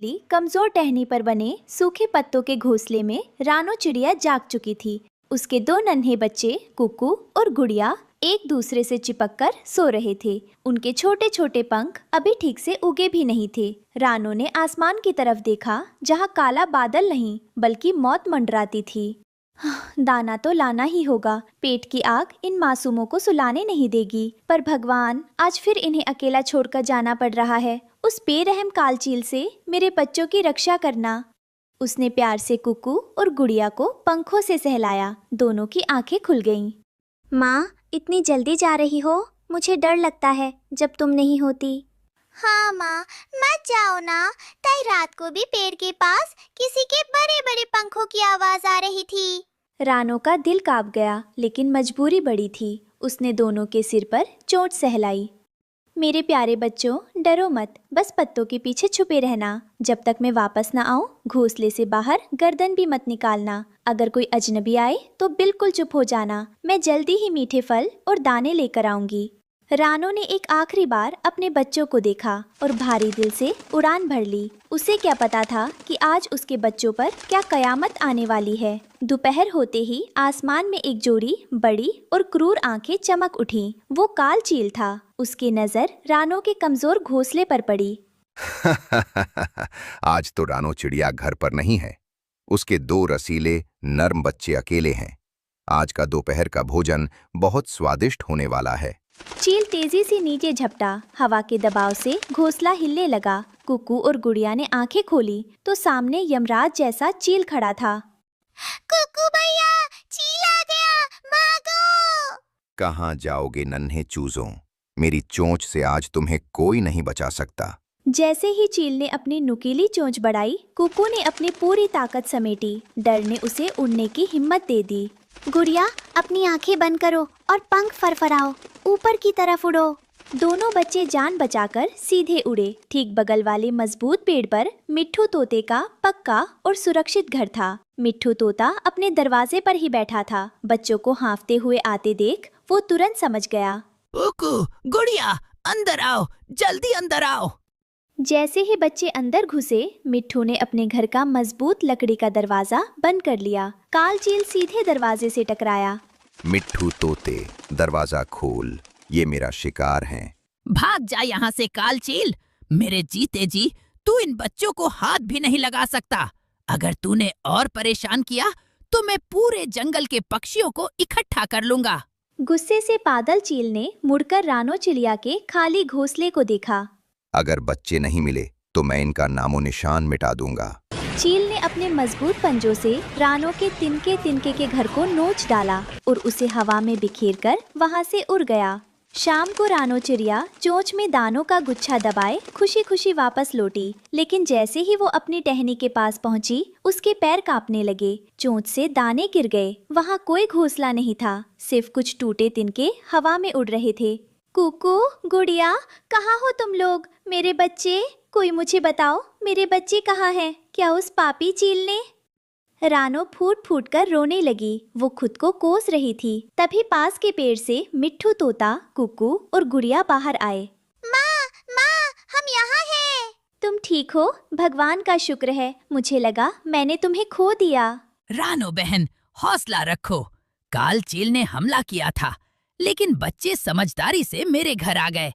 कमजोर टहनी पर बने सूखे पत्तों के घोंसले में रानो चिड़िया जाग चुकी थी। उसके दो नन्हे बच्चे कुकू और गुड़िया एक दूसरे से चिपककर सो रहे थे। उनके छोटे छोटे पंख अभी ठीक से उगे भी नहीं थे। रानो ने आसमान की तरफ देखा, जहाँ काला बादल नहीं बल्कि मौत मंडराती थी। दाना तो लाना ही होगा। पेट की आग इन मासूमों को सुलाने नहीं देगी। पर भगवान, आज फिर इन्हें अकेला छोड़कर जाना पड़ रहा है। उस बेरहम कालचील से मेरे बच्चों की रक्षा करना। उसने प्यार से कुकू और गुड़िया को पंखों से सहलाया। दोनों की आंखें खुल गईं। माँ, इतनी जल्दी जा रही हो? मुझे डर लगता है जब तुम नहीं होती। हाँ माँ, मत जाओ ना। कल रात को भी पेड़ के पास किसी के बड़े बड़े पंखों की आवाज आ रही थी। रानो का दिल कांप गया, लेकिन मजबूरी बड़ी थी। उसने दोनों के सिर पर चोट सहलाई। मेरे प्यारे बच्चों, डरो मत, बस पत्तों के पीछे छुपे रहना। जब तक मैं वापस न आऊं, घोंसले से बाहर गर्दन भी मत निकालना। अगर कोई अजनबी आए तो बिल्कुल चुप हो जाना। मैं जल्दी ही मीठे फल और दाने लेकर आऊंगी। रानो ने एक आखिरी बार अपने बच्चों को देखा और भारी दिल से उड़ान भर ली। उसे क्या पता था कि आज उसके बच्चों पर क्या कयामत आने वाली है। दोपहर होते ही आसमान में एक जोड़ी बड़ी और क्रूर आंखें चमक उठीं। वो काल चील था। उसकी नजर रानो के कमजोर घोंसले पर पड़ी। आज तो रानो चिड़िया घर पर नहीं है। उसके दो रसीले नर्म बच्चे अकेले हैं। आज का दोपहर का भोजन बहुत स्वादिष्ट होने वाला है। चील तेजी से नीचे झपटा। हवा के दबाव से घोंसला हिलने लगा। कुकू और गुड़िया ने आंखें खोली तो सामने यमराज जैसा चील खड़ा था। कुकू भैया, चील आ गया, भागो! कहाँ जाओगे नन्हे चूजों? मेरी चोंच से आज तुम्हें कोई नहीं बचा सकता। जैसे ही चील ने अपनी नुकीली चोंच बढ़ाई, कुकू ने अपनी पूरी ताकत समेटी। डर ने उसे उड़ने की हिम्मत दे दी। गुड़िया, अपनी आंखें बंद करो और पंख फरफराओ। ऊपर की तरफ उड़ो। दोनों बच्चे जान बचाकर सीधे उड़े। ठीक बगल वाले मजबूत पेड़ पर मिट्ठू तोते का पक्का और सुरक्षित घर था। मिट्ठू तोता अपने दरवाजे पर ही बैठा था। बच्चों को हाँफते हुए आते देख वो तुरंत समझ गया। कुकू, गुड़िया, अंदर आओ, जल्दी अंदर आओ। जैसे ही बच्चे अंदर घुसे, मिट्ठू ने अपने घर का मजबूत लकड़ी का दरवाजा बंद कर लिया। काल चील सीधे दरवाजे से टकराया। मिट्ठू तोते, दरवाजा खोल, ये मेरा शिकार है। भाग जा यहाँ से काल चील। मेरे जीते जी तू इन बच्चों को हाथ भी नहीं लगा सकता। अगर तूने और परेशान किया तो मैं पूरे जंगल के पक्षियों को इकट्ठा कर लूंगा। गुस्से से बादल चील ने मुड़कर रानो चिड़िया के खाली घोंसले को देखा। अगर बच्चे नहीं मिले तो मैं इनका नामो निशान मिटा दूंगा। चील ने अपने मजबूत पंजों से रानो के तिनके तिनके के घर को नोच डाला और उसे हवा में बिखेरकर वहां से उड़ गया। शाम को रानो चिड़िया चोंच में दानों का गुच्छा दबाए खुशी खुशी वापस लौटी। लेकिन जैसे ही वो अपनी टहनी के पास पहुंची, उसके पैर कांपने लगे। चोंच से दाने गिर गए। वहां कोई घोंसला नहीं था, सिर्फ कुछ टूटे तिनके हवा में उड़ रहे थे। कुकू, गुड़िया, कहाँ हो तुम लोग? मेरे बच्चे, कोई मुझे बताओ, मेरे बच्चे कहाँ हैं? क्या उस पापी चील ने? रानो फूट फूट कर रोने लगी। वो खुद को कोस रही थी। तभी पास के पेड़ से मिट्ठू तोता, कुकू और गुड़िया बाहर आए। माँ, हम यहाँ हैं। तुम ठीक हो? भगवान का शुक्र है। मुझे लगा मैंने तुम्हें खो दिया। रानो बहन, हौसला रखो। काल चील ने हमला किया था, लेकिन बच्चे समझदारी से मेरे घर आ गए।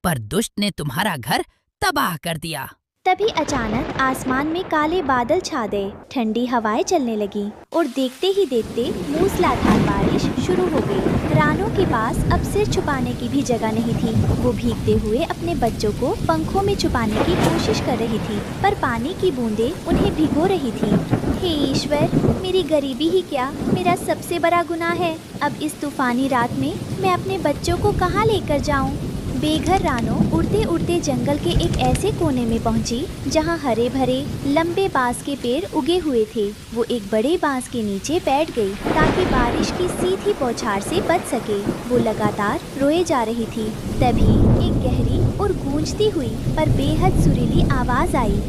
पर दुष्ट ने तुम्हारा घर तबाह कर दिया। तभी अचानक आसमान में काले बादल छा गए। ठंडी हवाएं चलने लगी और देखते ही देखते मूसलाधार बारिश शुरू हो गई। रानो के पास अब सिर छुपाने की भी जगह नहीं थी। वो भीगते हुए अपने बच्चों को पंखों में छुपाने की कोशिश कर रही थी, पर पानी की बूंदें उन्हें भिगो रही थी। हे ईश्वर, मेरी गरीबी ही क्या मेरा सबसे बड़ा गुनाह है। अब इस तूफानी रात में मैं अपने बच्चों को कहाँ लेकर जाऊँ? बेघर रानो उड़ते उड़ते जंगल के एक ऐसे कोने में पहुंची जहां हरे भरे लंबे बांस के पेड़ उगे हुए थे। वो एक बड़े बांस के नीचे बैठ गई ताकि बारिश की सीधी बौछार से बच सके। वो लगातार रोए जा रही थी। तभी एक गहरी और गूंजती हुई पर बेहद सुरीली आवाज आई।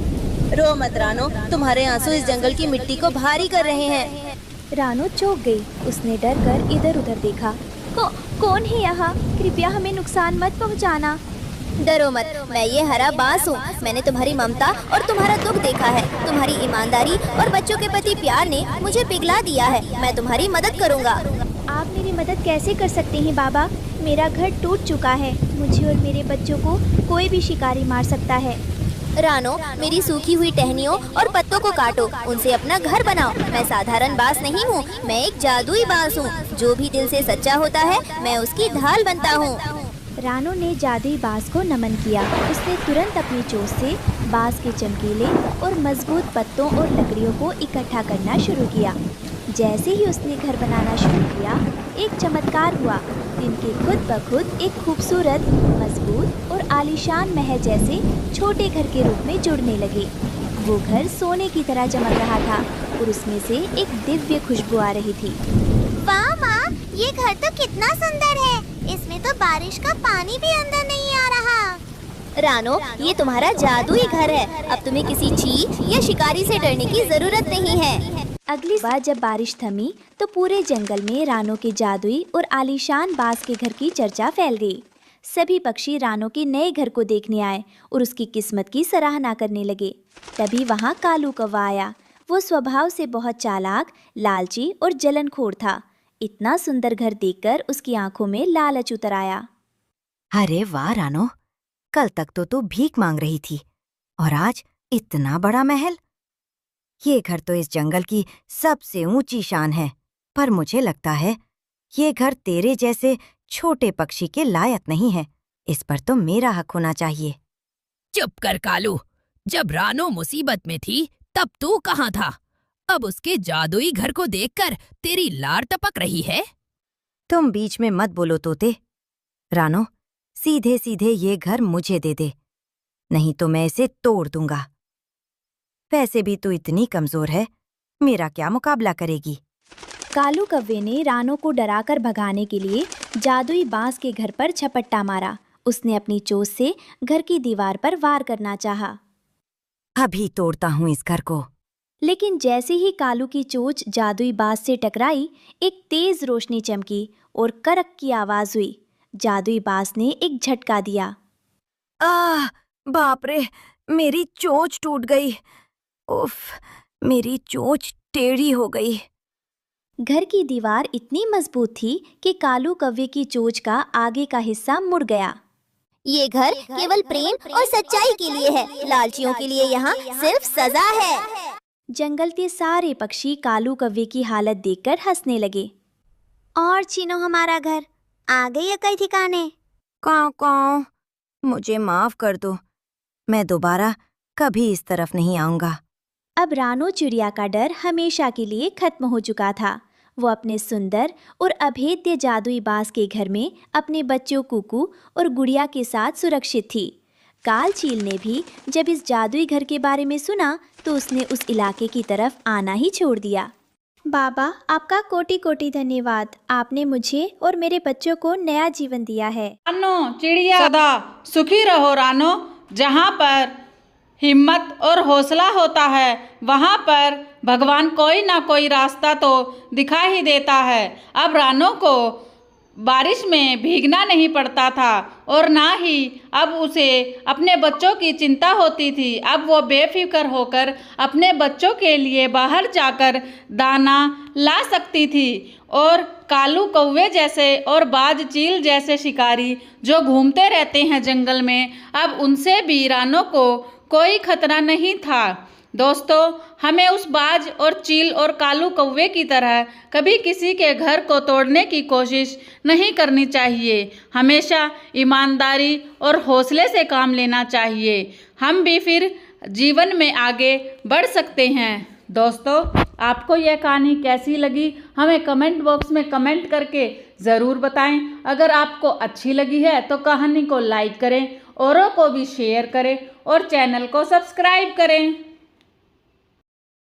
रो मत रानो, तुम्हारे आंसू इस जंगल की मिट्टी को भारी कर रहे हैं। रानो चौंक गई। उसने डर कर इधर उधर देखा। कौन है यहाँ? कृपया हमें नुकसान मत पहुँचाना। डरो मत, मैं ये हरा बांस हूँ। मैंने तुम्हारी ममता और तुम्हारा दुख देखा है। तुम्हारी ईमानदारी और बच्चों के प्रति प्यार ने मुझे पिघला दिया है। मैं तुम्हारी मदद करूँगा। आप मेरी मदद कैसे कर सकते हैं बाबा? मेरा घर टूट चुका है। मुझे और मेरे बच्चों को कोई भी शिकारी मार सकता है। रानो, मेरी सूखी हुई टहनियों और पत्तों को काटो, उनसे अपना घर बनाओ। मैं साधारण बांस नहीं हूँ, मैं एक जादुई बांस हूँ। जो भी दिल से सच्चा होता है, मैं उसकी ढाल बनता हूँ। रानो ने जादुई बांस को नमन किया। उसने तुरंत अपनी चोंच से बांस के चमकीले और मजबूत पत्तों और लकड़ियों को इकट्ठा करना शुरू किया। जैसे ही उसने घर बनाना शुरू किया, एक चमत्कार हुआ। इनके खुद ब खुद एक खूबसूरत, मजबूत और आलीशान महल जैसे छोटे घर के रूप में जुड़ने लगे। वो घर सोने की तरह चमक रहा था और उसमें से एक दिव्य खुशबू आ रही थी। वाह माँ, ये घर तो कितना सुंदर है। इसमें तो बारिश का पानी भी अंदर नहीं आ रहा। रानो, ये तुम्हारा जादुई घर है। अब तुम्हें किसी चीज या शिकारी से डरने की जरूरत नहीं है। अगली बार जब बारिश थमी तो पूरे जंगल में रानो के जादुई और आलीशान बांस के घर की चर्चा फैल गई। सभी पक्षी रानो के नए घर को देखने आए और उसकी किस्मत की सराहना करने लगे। तभी वहाँ कालू कौवा आया। वो स्वभाव से बहुत चालाक, लालची और जलनखोर था। इतना सुंदर घर देखकर उसकी आंखों में लालच उतर आया। अरे वाह रानो, कल तक तो तू भीख मांग रही थी और आज इतना बड़ा महल। ये घर तो इस जंगल की सबसे ऊंची शान है, पर मुझे लगता है ये घर तेरे जैसे छोटे पक्षी के लायक नहीं है। इस पर तो मेरा हक होना चाहिए। चुप कर कालू, जब रानो मुसीबत में थी तब तू कहाँ था? अब उसके जादुई घर को देखकर तेरी लार टपक रही है। तुम बीच में मत बोलो तोते। रानो, सीधे सीधे ये घर मुझे दे दे, नहीं तो मैं इसे तोड़ दूंगा। वैसे भी तू इतनी कमजोर है, मेरा क्या मुकाबला करेगी? कालू कौवे ने रानो को डराकर भगाने के लिए जादुई बांस के घर पर झपट्टा मारा। उसने अपनी चोंच से घर की दीवार पर वार करना चाहा। अभी तोड़ता हूँ इस घर को। लेकिन जैसे ही कालू की चोंच जादुई बांस से टकराई, एक तेज रोशनी चमकी और करक की आवाज हुई। जादुई बांस ने एक झटका दिया। आह, बाप रे, मेरी चोंच टूट गई। उफ, मेरी चोंच टेढ़ी हो गई। घर की दीवार इतनी मजबूत थी कि कालू कौवे की चोंच का आगे का हिस्सा मुड़ गया। ये घर केवल प्रेम और सच्चाई के लिए है। लालचियों के लिए यहाँ सिर्फ सजा है। जंगल के सारे पक्षी कालू कौवे की हालत देखकर हंसने लगे। और छीनो हमारा घर, आ गई कई ठिकाने। काऊ काऊ, मुझे माफ कर दो। मैं दोबारा कभी इस तरफ नहीं आऊंगा। अब रानो चिड़िया का डर हमेशा के लिए खत्म हो चुका था। वो अपने सुंदर और अभेद्य जादुई बांस के घर में अपने बच्चों कुकू और गुड़िया के साथ सुरक्षित थी। काल चील ने भी जब इस जादुई घर के बारे में सुना तो उसने उस इलाके की तरफ आना ही छोड़ दिया। बाबा, आपका कोटि कोटि धन्यवाद। आपने मुझे और मेरे बच्चों को नया जीवन दिया है। रानो चिड़िया सदा सुखी रहो रानो। जहाँ पर हिम्मत और हौसला होता है वहाँ पर भगवान कोई ना कोई रास्ता तो दिखा ही देता है। अब रानो को बारिश में भीगना नहीं पड़ता था और ना ही अब उसे अपने बच्चों की चिंता होती थी। अब वो बेफिक्र होकर अपने बच्चों के लिए बाहर जाकर दाना ला सकती थी। और कालू कौवे जैसे और बाज चील जैसे शिकारी जो घूमते रहते हैं जंगल में, अब उनसे भी रानो को कोई खतरा नहीं था। दोस्तों, हमें उस बाज और चील और कालू कौवे की तरह कभी किसी के घर को तोड़ने की कोशिश नहीं करनी चाहिए। हमेशा ईमानदारी और हौसले से काम लेना चाहिए। हम भी फिर जीवन में आगे बढ़ सकते हैं। दोस्तों, आपको यह कहानी कैसी लगी हमें कमेंट बॉक्स में कमेंट करके ज़रूर बताएं। अगर आपको अच्छी लगी है तो कहानी को लाइक करें, औरों को भी शेयर करें और चैनल को सब्सक्राइब करें।